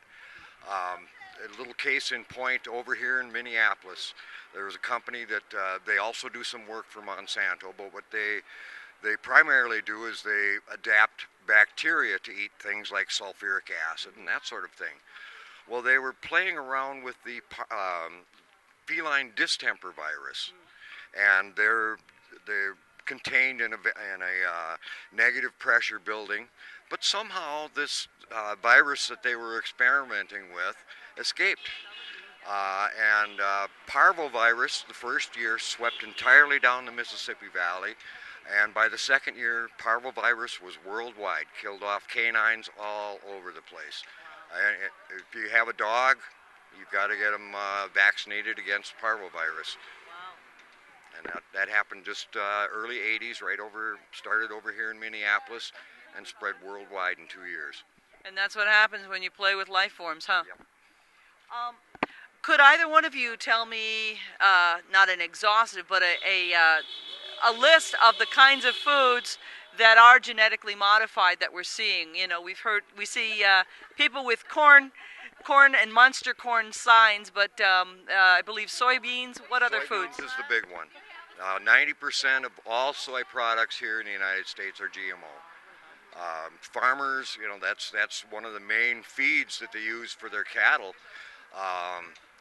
Speaker 17: A little case in point over here in Minneapolis, there was a company that they also do some work for Monsanto, but what they primarily do is they adapt bacteria to eat things like sulfuric acid and that sort of thing. Well, they were playing around with the feline distemper virus, and they're contained in a negative pressure building, but somehow this virus that they were experimenting with escaped. And parvovirus, the first year, swept entirely down the Mississippi Valley, and by the second year, parvovirus was worldwide, killed off canines all over the place. If you have a dog, you've got to get them vaccinated against parvovirus. And that happened just early 80s, started over here in Minneapolis and spread worldwide in 2 years.
Speaker 2: And that's what happens when you play with life forms, huh?
Speaker 17: Yep.
Speaker 2: Could either one of you tell me, not an exhaustive, but a list of the kinds of foods that are genetically modified that we're seeing? You know, we see people with corn and Munster corn signs, but I believe soybeans. What other foods?
Speaker 17: Soybeans is the big one. 90% of all soy products here in the United States are GMO. Farmers, you know, that's one of the main feeds that they use for their cattle.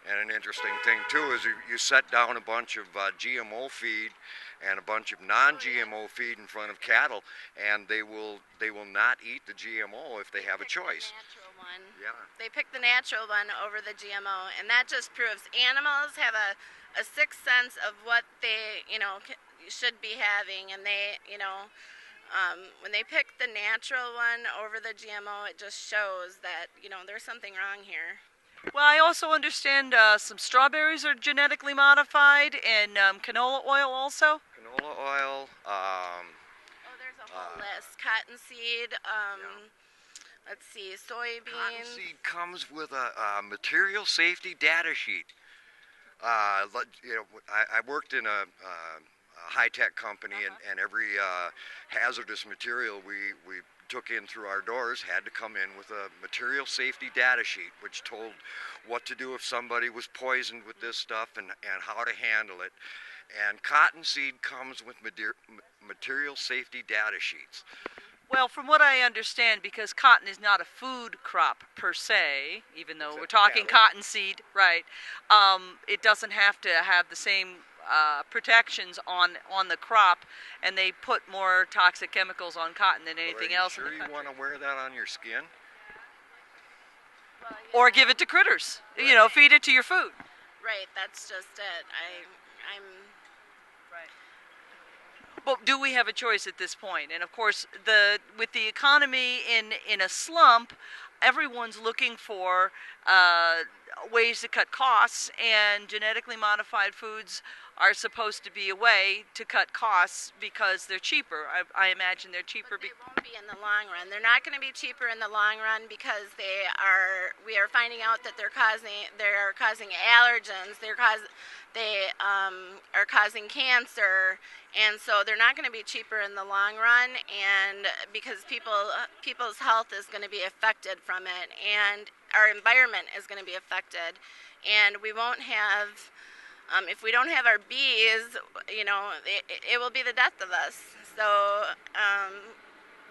Speaker 17: And an interesting thing too is you set down a bunch of GMO feed and a bunch of non-GMO feed in front of cattle, and they will not eat the GMO if they have a choice.
Speaker 18: One.
Speaker 17: Yeah.
Speaker 18: They pick the natural one over the GMO, and that just proves animals have a sixth sense of what they, you know, should be having, and they, you know, when they pick the natural one over the GMO, it just shows that, you know, there's something wrong here.
Speaker 2: Well, I also understand some strawberries are genetically modified, and canola oil also.
Speaker 17: Canola oil.
Speaker 18: There's a whole list. Cottonseed. Let's see, soybeans.
Speaker 17: Cottonseed comes with a material safety data sheet. You know, I worked in a high-tech company, and every hazardous material we took in through our doors had to come in with a material safety data sheet, which told what to do if somebody was poisoned with this stuff and how to handle it. And cottonseed comes with material safety data sheets.
Speaker 2: Well, from what I understand, because cotton is not a food crop per se, even though we're talking cottonseed, right, it doesn't have to have the same protections on the crop, and they put more toxic chemicals on cotton than anything else in the country.
Speaker 17: You want to wear that on your skin?
Speaker 18: Well,
Speaker 2: or give it to critters. Right. You know, feed it to your food.
Speaker 18: Right, that's just it. I'm
Speaker 2: But do we have a choice at this point? And of course, with the economy in a slump, everyone's looking for ways to cut costs, and genetically modified foods are supposed to be a way to cut costs because they're cheaper. I imagine they're cheaper.
Speaker 18: But they won't be in the long run. They're not going to be cheaper in the long run because we are finding out that they're causing allergens. They are causing cancer, and so they're not going to be cheaper in the long run. And because people's health is going to be affected from it, and our environment is going to be affected, and we won't have. If we don't have our bees, you know, it will be the death of us. So,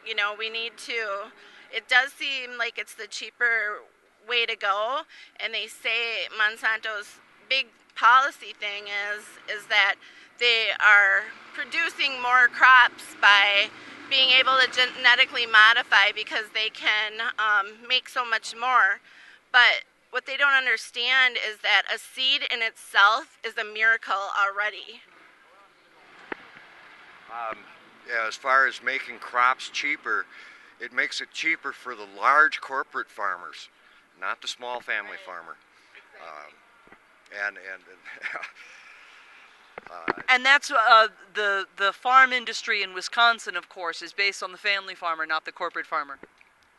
Speaker 18: you know, we need to. It does seem like it's the cheaper way to go, and they say Monsanto's big policy thing is that they are producing more crops by being able to genetically modify because they can make so much more. But what they don't understand is that a seed in itself is a miracle already.
Speaker 17: Yeah, as far as making crops cheaper, it makes it cheaper for the large corporate farmers, not the small family farmer.
Speaker 2: And that's the farm industry in Wisconsin, of course, is based on the family farmer, not the corporate farmer.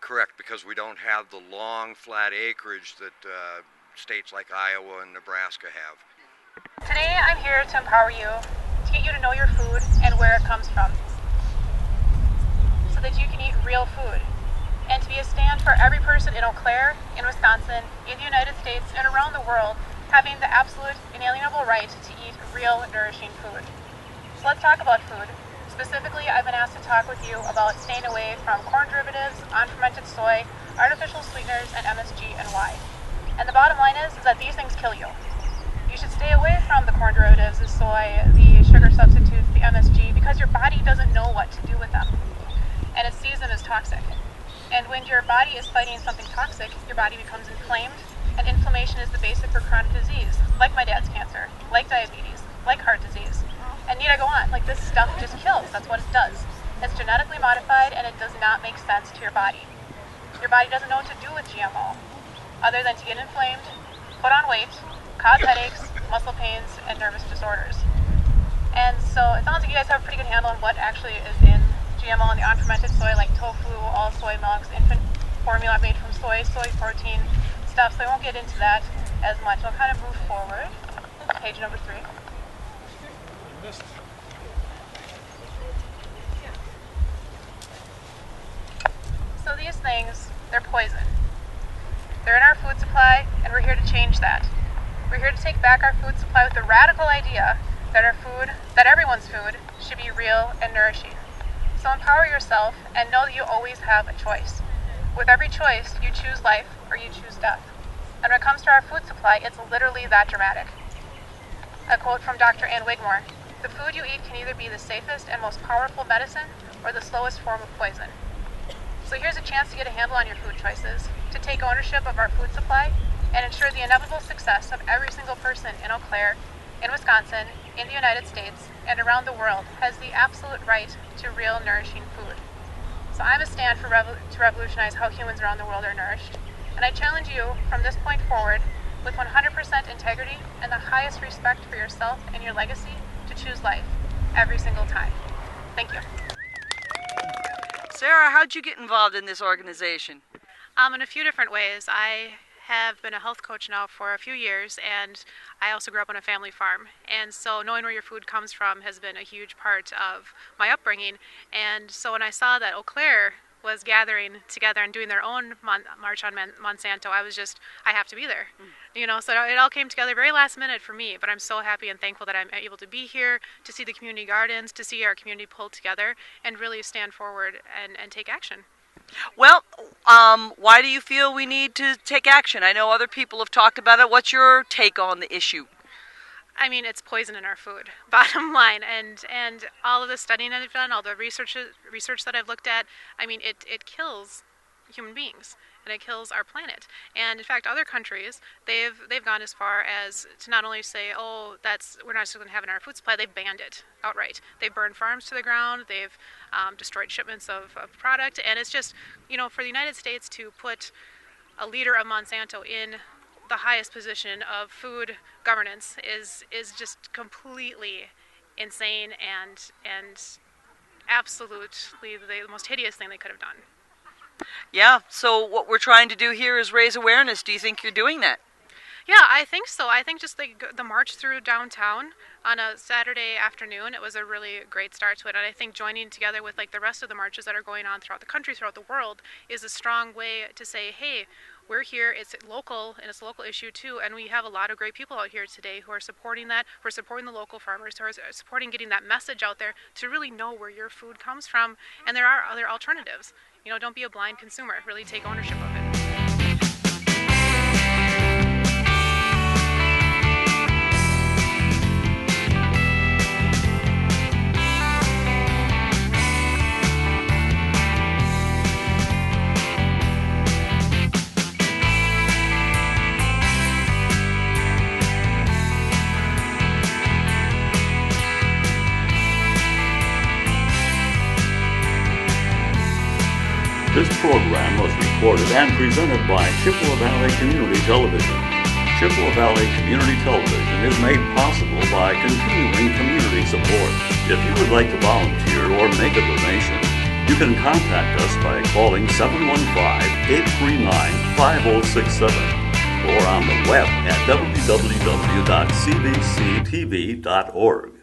Speaker 17: Correct, because we don't have the long, flat acreage that states like Iowa and Nebraska have.
Speaker 6: Today I'm here to empower you, to get you to know your food and where it comes from, so that you can eat real food, and to be a stand for every person in Eau Claire, in Wisconsin, in the United States, and around the world, having the absolute inalienable right to eat real, nourishing food. So let's talk about food. Specifically, I've been asked to talk with you about staying away from corn derivatives, unfermented soy, artificial sweeteners, and MSG, and why. And the bottom line is that these things kill you. You should stay away from the corn derivatives, the soy, the sugar substitutes, the MSG, because your body doesn't know what to do with them. And it sees them as toxic. And when your body is fighting something toxic, your body becomes inflamed, and inflammation is the basic for chronic disease, like my dad's cancer, like diabetes, like heart disease. And need I go on? Like, this stuff just kills. That's what it does. It's genetically modified, and it does not make sense to your body. Your body doesn't know what to do with GMO, other than to get inflamed, put on weight, cause headaches, muscle pains, and nervous disorders. And so it sounds like you guys have a pretty good handle on what actually is in GMO and the unfermented soy, like tofu, all soy milks, infant formula made from soy protein stuff, so I won't get into that. as much. I'll kind of move forward. Page number 3. So these things, they're poison. They're in our food supply, and we're here to change that. We're here to take back our food supply with the radical idea that our food, that everyone's food, should be real and nourishing. So empower yourself and know that you always have a choice. With every choice, you choose life or you choose death. And when it comes to our food supply, it's literally that dramatic. A quote from Dr. Ann Wigmore: "The food you eat can either be the safest and most powerful medicine or the slowest form of poison." So here's a chance to get a handle on your food choices, to take ownership of our food supply, and ensure the inevitable success of every single person in Eau Claire, in Wisconsin, in the United States, and around the world has the absolute right to real, nourishing food. So I'm a stand for to revolutionize how humans around the world are nourished. And I challenge you from this point forward, with 100% integrity and the highest respect for yourself and your legacy, to choose life every single time. Thank you.
Speaker 2: Sarah, how'd you get involved in this organization?
Speaker 6: In a few different ways. I have been a health coach now for a few years, and I also grew up on a family farm. And so knowing where your food comes from has been a huge part of my upbringing. And so when I saw that Eau Claire was gathering together and doing their own march on Monsanto, I have to be there. You know, so it all came together very last minute for me, but I'm so happy and thankful that I'm able to be here, to see the community gardens, to see our community pull together and really stand forward and take action.
Speaker 2: Well, why do you feel we need to take action? I know other people have talked about it. What's your take on the issue?
Speaker 6: I mean, it's poison in our food, bottom line, and all of the studying that I've done, all the research that I've looked at, I mean, it kills human beings, and it kills our planet. And in fact, other countries, they've gone as far as to not only say, oh, we're not just going to have it in our food supply, they've banned it outright. They've burned farms to the ground, they've destroyed shipments of product, and it's just, you know, for the United States to put a leader of Monsanto in the highest position of food governance is just completely insane and absolutely the most hideous thing they could have done.
Speaker 2: Yeah, so what we're trying to do here is raise awareness. Do you think you're doing that?
Speaker 6: Yeah, I think so. I think just the march through downtown on a Saturday afternoon, it was a really great start to it. And I think joining together with like the rest of the marches that are going on throughout the country, throughout the world, is a strong way to say, hey, we're here, it's local, and it's a local issue too, and we have a lot of great people out here today who are supporting that, who are supporting the local farmers, who are supporting getting that message out there to really know where your food comes from, and there are other alternatives. You know, don't be a blind consumer, really take ownership of it.
Speaker 1: This program was recorded and presented by Chippewa Valley Community Television. Chippewa Valley Community Television is made possible by continuing community support. If you would like to volunteer or make a donation, you can contact us by calling 715-839-5067 or on the web at www.cbctv.org.